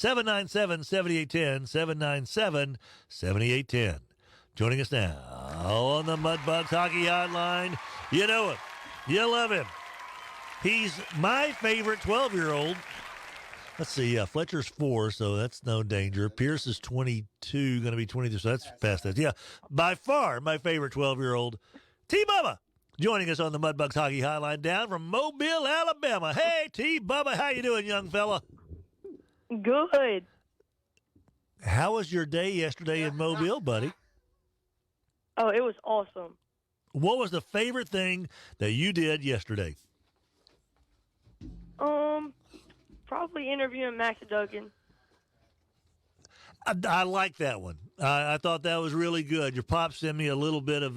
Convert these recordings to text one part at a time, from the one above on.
797-7810, 797-7810. Joining us now on the Mudbugs Hockey Hotline. You know him. You love him. He's my favorite 12-year-old. Let's see. Fletcher's 4, so that's no danger. Pierce is 22, going to be 23, so that's fast. Yeah, by far my favorite 12-year-old. T-Bubba joining us on the Mudbugs Hockey Hotline down from Mobile, Alabama. Hey, T-Bubba, how you doing, young fella? Good. How was your day yesterday in Mobile, buddy? Oh, it was awesome. What was the favorite thing that you did yesterday? Probably interviewing Max Duggan. I like that one. I thought that was really good. Your pop sent me a little bit of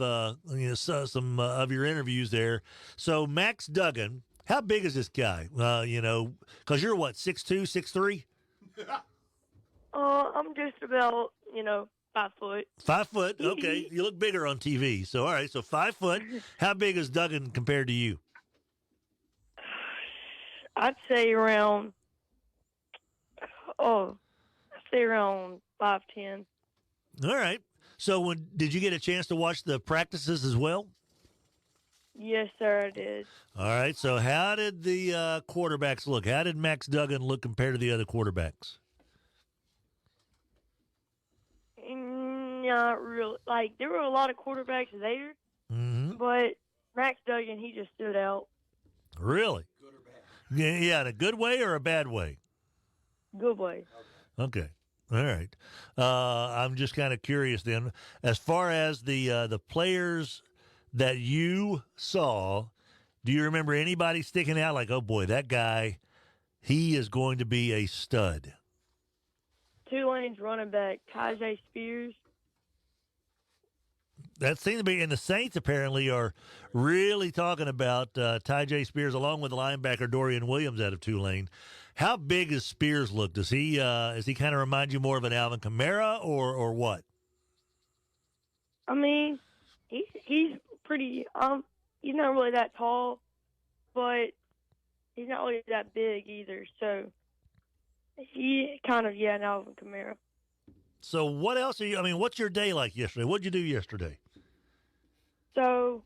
some of your interviews there. So Max Duggan, how big is this guy? Because you're what, 6'2", 6'3"? I'm just about 5 foot. 5 foot. Okay, you look bigger on TV. So all right, so 5 foot. How big is Duggan compared to you? I'd say around 5'10". All right. So did you get a chance to watch the practices as well? Yes, sir, I did. All right. So how did the quarterbacks look? How did Max Duggan look compared to the other quarterbacks? Not really. Like, there were a lot of quarterbacks there, but Max Duggan, he just stood out. Really? Good or bad? Yeah, in a good way or a bad way? Good way. Okay. All right. I'm just kind of curious then. As far as the players that you saw, do you remember anybody sticking out like, oh, boy, that guy, he is going to be a stud? Tulane's running back, Tyjae Spears. That seems to be, and the Saints apparently are really talking about Tyjae Spears along with the linebacker Dorian Williams out of Tulane. How big does Spears look? Does he kind of remind you more of an Alvin Kamara or what? I mean, he's pretty. He's not really that tall, but he's not really that big either. So he kind of an Alvin Kamara. So what else are you? I mean, what's your day like yesterday? What'd you do yesterday? So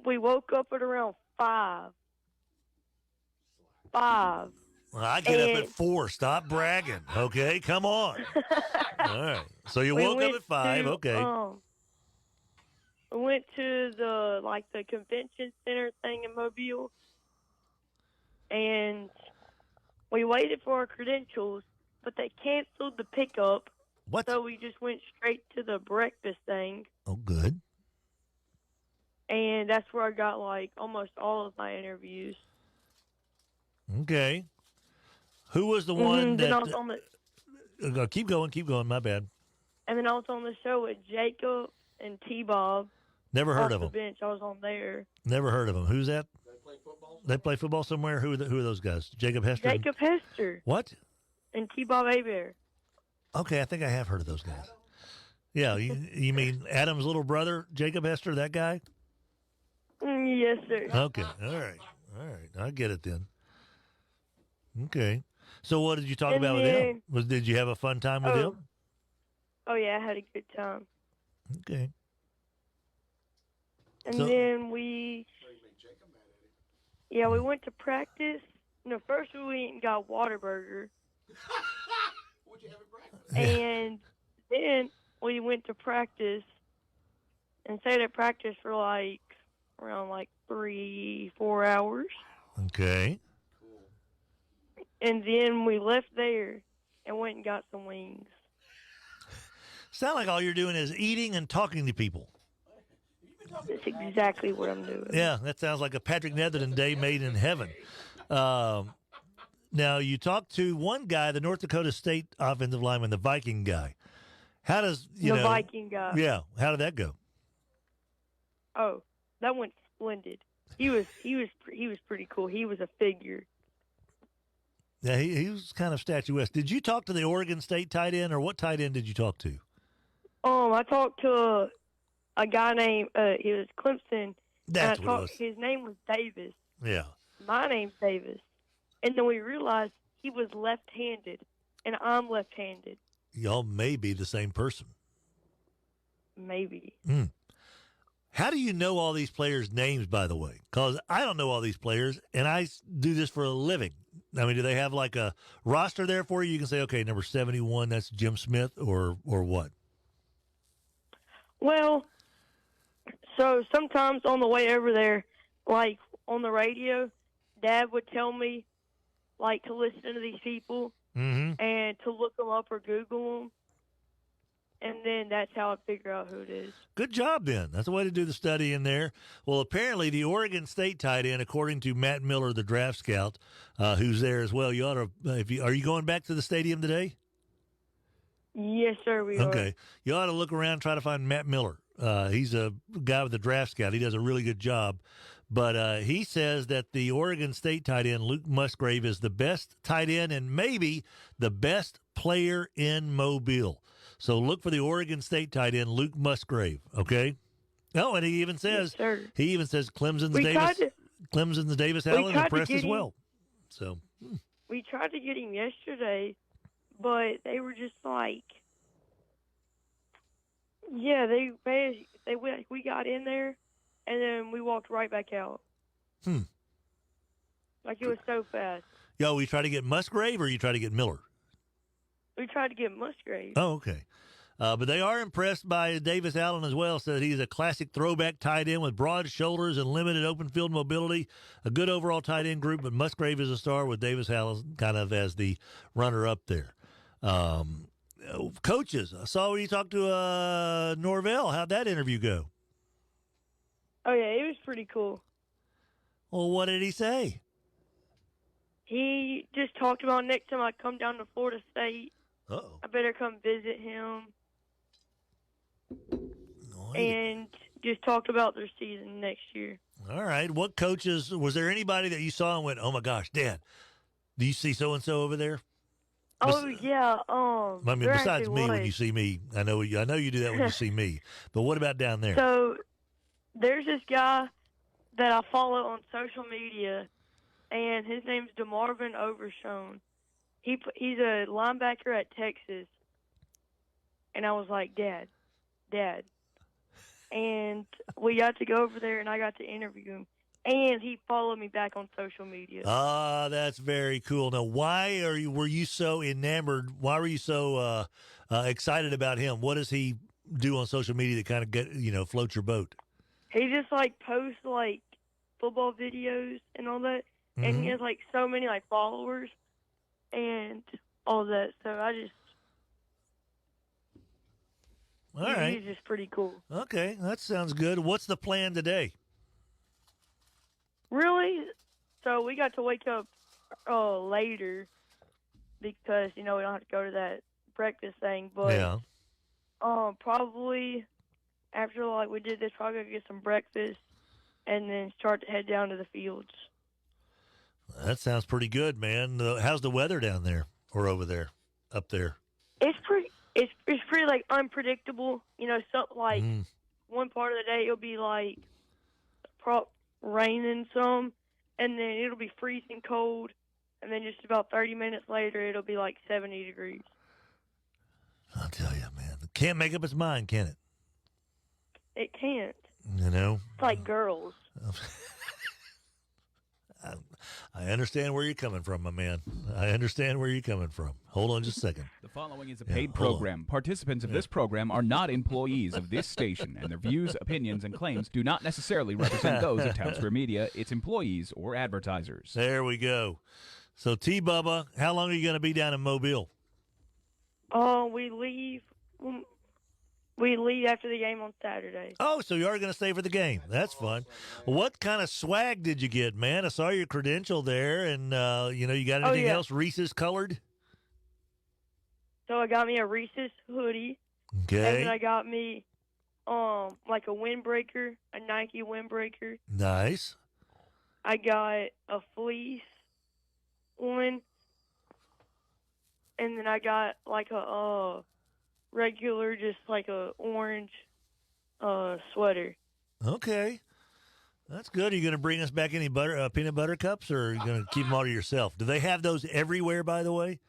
we woke up at around 5. Well, I get up at 4. Stop bragging. Okay, come on. All right. So you woke up at 5. Okay. We went to the convention center thing in Mobile, and we waited for our credentials, but they canceled the pickup. What? So we just went straight to the breakfast thing. Oh, good. And that's where I got almost all of my interviews. Okay. Who was the one that? Then I was on the, keep going. My bad. And then I was on the show with Jacob and T-Bubba. Never heard of the them. bench. I was on there. Never heard of them. Who's that? They play football. They play football somewhere. Who are those guys? Jacob Hester. Jacob Hester. What? And T-Bubba Abear. Okay, I think I have heard of those guys. Yeah, you mean Adam's little brother, Jacob Hester, that guy? Yes, sir. Okay, all right. I get it then. Okay. So what did you talk about with him? Did you have a fun time with him? Oh, yeah, I had a good time. Okay. And then we went to practice. No, first we went and got Whataburger. What'd you have at breakfast? And then we went to practice and stayed at practice for around 3-4 hours. Okay. Cool. And then we left there and went and got some wings. Sound like all you're doing is eating and talking to people. That's exactly what I'm doing. Yeah, that sounds like a Patrick Netherton day made in heaven. Now, you talked to one guy, the North Dakota State offensive lineman, the Viking guy. How does, the Viking guy. Yeah, how did that go? Oh, that went splendid. He was pretty cool. He was a figure. Yeah, he was kind of statuesque. Did you talk to the Oregon State tight end, or what tight end did you talk to? I talked to a guy named he was Clemson. That's what it was. His name was Davis. Yeah. My name's Davis. And then we realized he was left-handed. and I'm left-handed. Y'all may be the same person. Maybe. How do you know all these players' names, by the way? Because I don't know all these players, and I do this for a living. I mean, do they have like a roster there for you? You can say, okay, number 71, that's Jim Smith, or what? Well, so sometimes on the way over there, like on the radio, Dad would tell me, like, to listen to these people Mm-hmm. and to look them up or Google them. And then that's how I figure out who it is. Good job, then. That's the way to do the study in there. Well, apparently the Oregon State tight end, according to Matt Miller, the draft scout, who's there as well. You ought to. Are you going back to the stadium today? Yes, sir, we are. Okay. You ought to look around and try to find Matt Miller. He's a guy with the draft scout. He does a really good job. But he says that the Oregon State tight end, Luke Musgrave, is the best tight end and maybe the best player in Mobile. So look for the Oregon State tight end, Luke Musgrave, okay? Oh, and he even says Clemson's Davis Allen impressed as well. So we tried to get him yesterday, but they were just like, yeah, we got in there, and then we walked right back out. Like it was so fast. Yo, we try to get Musgrave, or you try to get Miller? We tried to get Musgrave. Oh, okay. But they are impressed by Davis Allen as well, so that he's a classic throwback tight end with broad shoulders and limited open field mobility. A good overall tight end group, but Musgrave is a star with Davis Allen kind of as the runner-up there. Coaches, I saw when you talked to Norvell. How'd that interview go? Oh, yeah, it was pretty cool. Well, what did he say? He just talked about next time I come down to Florida State, Uh-oh. I better come visit him. And just talked about their season next year. All right. What coaches, was there anybody that you saw and went, oh, my gosh, Dad, do you see so-and-so over there? Oh, yeah. I mean, besides me, when you see me, I know you do that when you see me. But what about down there? So there's this guy that I follow on social media, and his name's DeMarvin Overshone. He's a linebacker at Texas. And I was like, Dad. And we got to go over there, and I got to interview him. And he followed me back on social media. Ah, that's very cool. Now, were you so enamored? Why were you so excited about him? What does he do on social media that kind of float your boat? He just posts football videos and all that, and he has so many followers and all that. So I just. All right. He's just pretty cool. Okay, that sounds good. What's the plan today? Really? So we got to wake up later because, we don't have to go to that breakfast thing. But yeah. Probably after we did this, probably gonna get some breakfast and then start to head down to the fields. That sounds pretty good, man. How's the weather down there or over there, up there? It's pretty unpredictable. One part of the day it'll be raining some, and then it'll be freezing cold, and then just about 30 minutes later it'll be 70 degrees. I'll tell you, man, it can't make up its mind, can it? It can't. It's like girls. I understand where you're coming from, my man. I understand where you're coming from. Hold on just a second. The following is a paid program. Participants of this program are not employees of this station, and their views, opinions, and claims do not necessarily represent those of Townsquare Media, its employees, or advertisers. There we go. So, T-Bubba, how long are you going to be down in Mobile? We leave after the game on Saturday. Oh, so you are going to stay for the game. That's fun. What kind of swag did you get, man? I saw your credential there, and, you got anything else Reese's colored? So I got me a Reese's hoodie. Okay. And then I got me, a windbreaker, a Nike windbreaker. Nice. I got a fleece one. And then I got, a regular, just a orange sweater. Okay. That's good. Are you going to bring us back any peanut butter cups, or are you going to keep them all to yourself? Do they have those everywhere, by the way?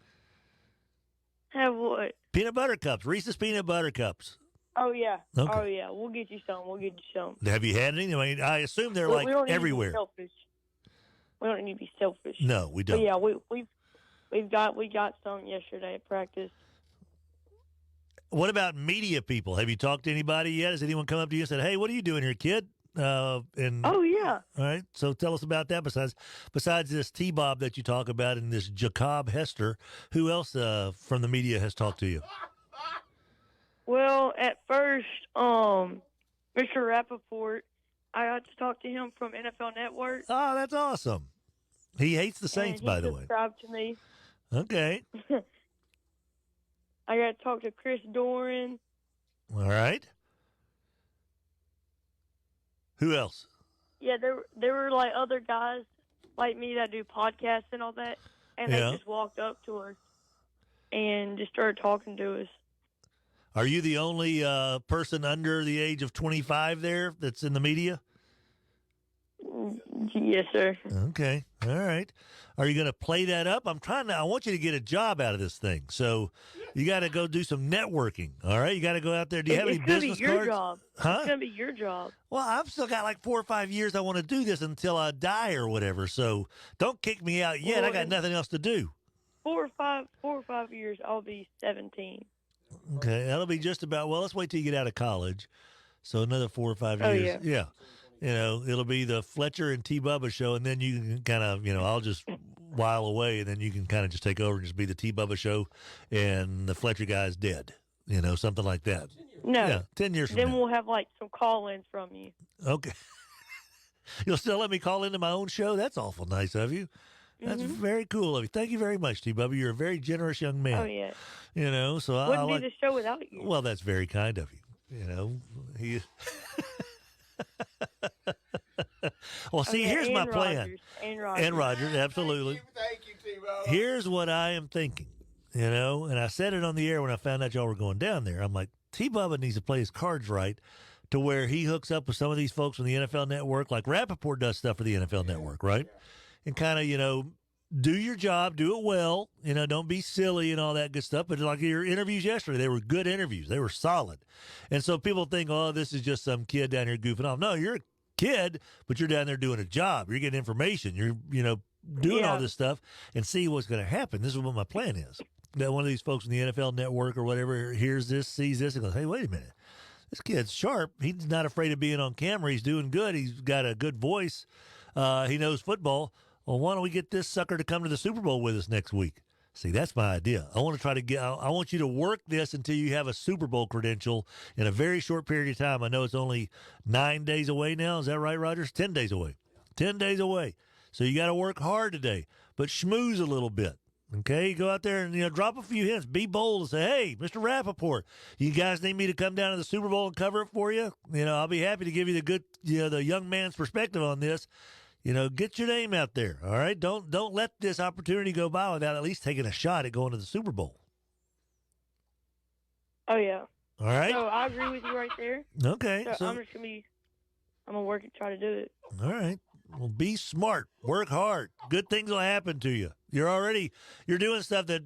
Have what? Peanut butter cups, Reese's peanut butter cups. Oh yeah. Okay. Oh yeah. We'll get you some. We'll get you some. Have you had any? I mean, I assume they're We like don't need everywhere. To be selfish. We don't need to be selfish. No, we But don't. yeah, we got some yesterday at practice. What about media people? Have you talked to anybody yet? Has anyone come up to you and said, "Hey, what are you doing here, kid?" And Oh yeah. all right, so tell us about that. Besides this T-Bob that you talk about and this Jacob Hester, who else from the media has talked to you? Well, at first, Mr. Rappaport, I got to talk to him from NFL Network. Oh, that's awesome. He hates the Saints, and by he the way. subscribed to me. Okay. I got to talk to Chris Doran. All right. Who else? Yeah, there were like other guys like me that do podcasts and all that, and Yeah. they just walked up to us and just started talking to us. Are you the only person under the age of 25 there that's in the media? Yes, sir. Okay. All right. Are you going to play that up? I want you to get a job out of this thing. So you got to go do some networking. All right. You got to go out there. Do you have any It's gonna business be your cards? job. Huh? It's gonna be your job. Well, I've still got like 4 or 5 years I want to do this until I die or whatever. So don't kick me out yet. I got nothing else to do. 4 or 5 years, I'll be 17. Okay. That'll be just about, well, let's wait till you get out of college. So another 4 or 5 Oh, years. yeah. Yeah. You know, it'll be the Fletcher and T-Bubba show, and then you can kind of, I'll just while away, and then you can kind of just take over and just be the T-Bubba show, and the Fletcher guy's dead. Something like that. No. Yeah, 10 years from Then now. we'll have like some call-ins from you. Okay. You'll still let me call into my own show? That's awful nice of you. That's very cool of you. Thank you very much, T-Bubba. You're a very generous young man. Oh yeah. So I Wouldn't like. be the show without you. Well, that's very kind of you. He. Well, see, Oh, yeah, here's my and plan. Rogers, and Rogers. And Rogers, absolutely. Thank you, T-Bubba. Here's what I am thinking, and I said it on the air when I found out y'all were going down there. I'm like, T-Bubba needs to play his cards right to where he hooks up with some of these folks from the NFL Network, like Rappaport does stuff for the NFL Network, right? And kind of, do your job, do it well, don't be silly and all that good stuff. But like your interviews yesterday, they were good interviews. They were solid. And so people think, oh, this is just some kid down here goofing off. No, you're a kid, but you're down there doing a job. You're getting information. You're, doing all this stuff and see what's going to happen. This is what my plan is. That one of these folks from the NFL Network or whatever hears this, sees this, and goes, hey, wait a minute. This kid's sharp. He's not afraid of being on camera. He's doing good. He's got a good voice. He knows football. Well, why don't we get this sucker to come to the Super Bowl with us next week? See, that's my idea. I want to try to I want you to work this until you have a Super Bowl credential in a very short period of time. I know it's only 9 days away now. Is that right, Rogers? 10 days away. 10 days away. So you got to work hard today, but schmooze a little bit. Okay, go out there and drop a few hints. Be bold and say, "Hey, Mr. Rappaport, you guys need me to come down to the Super Bowl and cover it for you? I'll be happy to give you the good, the young man's perspective on this. Get your name out there. All right, don't let this opportunity go by without at least taking a shot at going to the Super Bowl. Oh yeah. All right. So I agree with you right there. Okay. So I'm gonna work and try to do it. All right. Well, be smart. Work hard. Good things will happen to you. You're doing stuff that,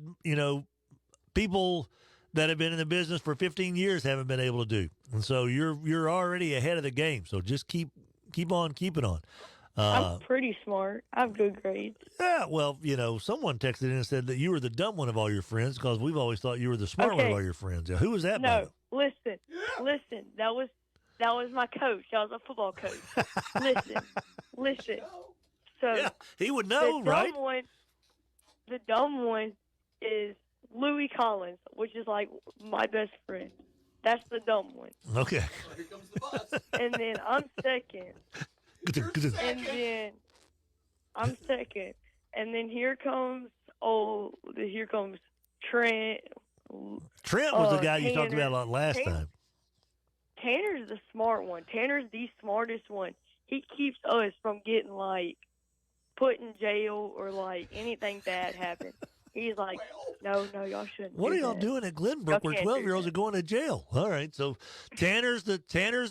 people that have been in the business for 15 years haven't been able to do. And so you're already ahead of the game. So just keep on keeping on. I'm pretty smart. I have good grades. Yeah, well, someone texted in and said that you were the dumb one of all your friends because we've always thought you were the smart one of all your friends. Yeah, who was that? No, listen. That was my coach. That was a football coach. Listen. So Yeah, he would know, right? The dumb one is Louis Collins, which is like my best friend. That's the dumb one. Okay. Here comes the bus. And then I'm second. And then here comes Trent. Trent was the guy you talked Tanner. about a lot last time. Tanner's the smart one. Tanner's the smartest one. He keeps us from getting put in jail or anything bad happen. He's like, no, y'all shouldn't. What do are y'all that. doing at Glenbrook Y'all where can't do 12-year-olds are that. going to jail? All right, so Tanner's the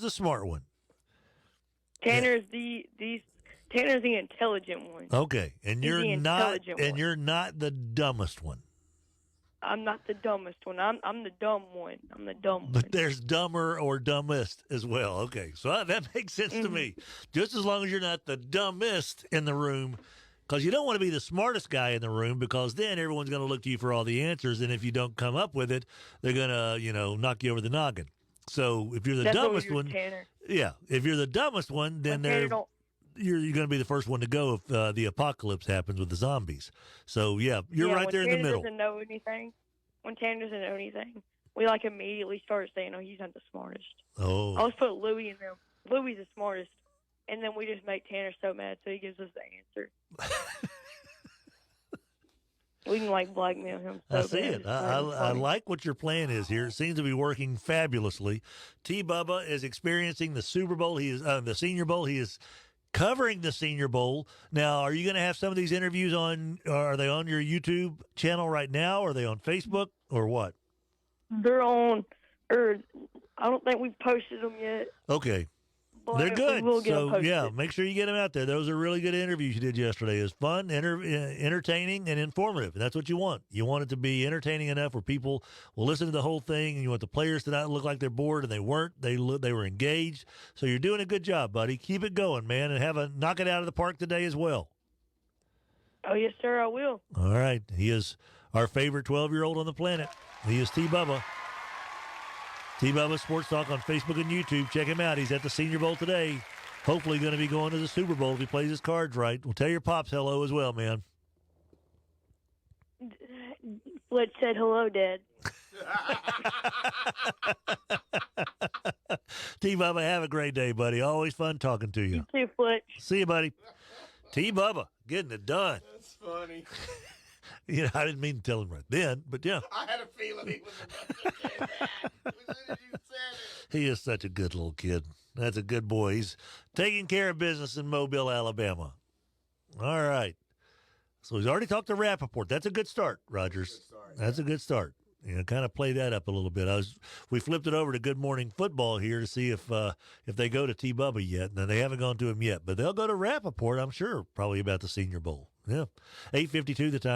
smart one. Tanner's the intelligent one. Okay, and He's the you're intelligent one. you're not the dumbest one. I'm not the dumbest one. I'm the dumb one. I'm the dumb one. But there's dumber or dumbest as well. Okay, so that makes sense to me. Just as long as you're not the dumbest in the room, because you don't want to be the smartest guy in the room, because then everyone's going to look to you for all the answers, and if you don't come up with it, they're going to, knock you over the noggin. So if you're the That's dumbest what we do one, with Tanner. yeah, if you're the dumbest one, then Tanner don't. you're going to be the first one to go if the apocalypse happens with the zombies. So yeah, you're right there in the middle. When Tanner doesn't know anything, we immediately start saying, "Oh, he's not the smartest." Oh, I always put Louis in there. Louis the smartest, and then we just make Tanner so mad, so he gives us the answer. We can blackmail him. So I see bad. it. I like what your plan is here. It seems to be working fabulously. T-Bubba is experiencing the Super Bowl. He is the Senior Bowl. He is covering the Senior Bowl. Now, are you going to have some of these interviews on? Are they on your YouTube channel right now? Or are they on Facebook or what? They're on, or I don't think we've posted them yet. Okay. But They're good. We will get them So, posted. yeah, make sure you get them out there. Those are really good interviews you did yesterday. It was fun, entertaining, and informative. And that's what you want. You want it to be entertaining enough where people will listen to the whole thing, and you want the players to not look like they're bored, and they weren't. They were engaged. So you're doing a good job, buddy. Keep it going, man, and knock it out of the park today as well. Oh, yes, sir, I will. All right. He is our favorite 12-year-old on the planet. He is T-Bubba. T-Bubba Sports Talk on Facebook and YouTube. Check him out. He's at the Senior Bowl today. Hopefully going to be going to the Super Bowl if he plays his cards right. We'll tell your pops hello as well, man. Fletch said hello, Dad. T-Bubba, have a great day, buddy. Always fun talking to you. You too, Fletch. See you, buddy. T-Bubba, getting it done. That's funny. I didn't mean to tell him right then, but yeah. I had a feeling he was about to say that. As soon as you said it. He is such a good little kid. That's a good boy. He's taking care of business in Mobile, Alabama. All right. So he's already talked to Rappaport. That's a good start, Rogers. That's a good start. Kind of play that up a little bit. We flipped it over to Good Morning Football here to see if they go to T-Bubba yet. And they haven't gone to him yet, but they'll go to Rappaport, I'm sure, probably about the Senior Bowl. Yeah. 8:52 the time.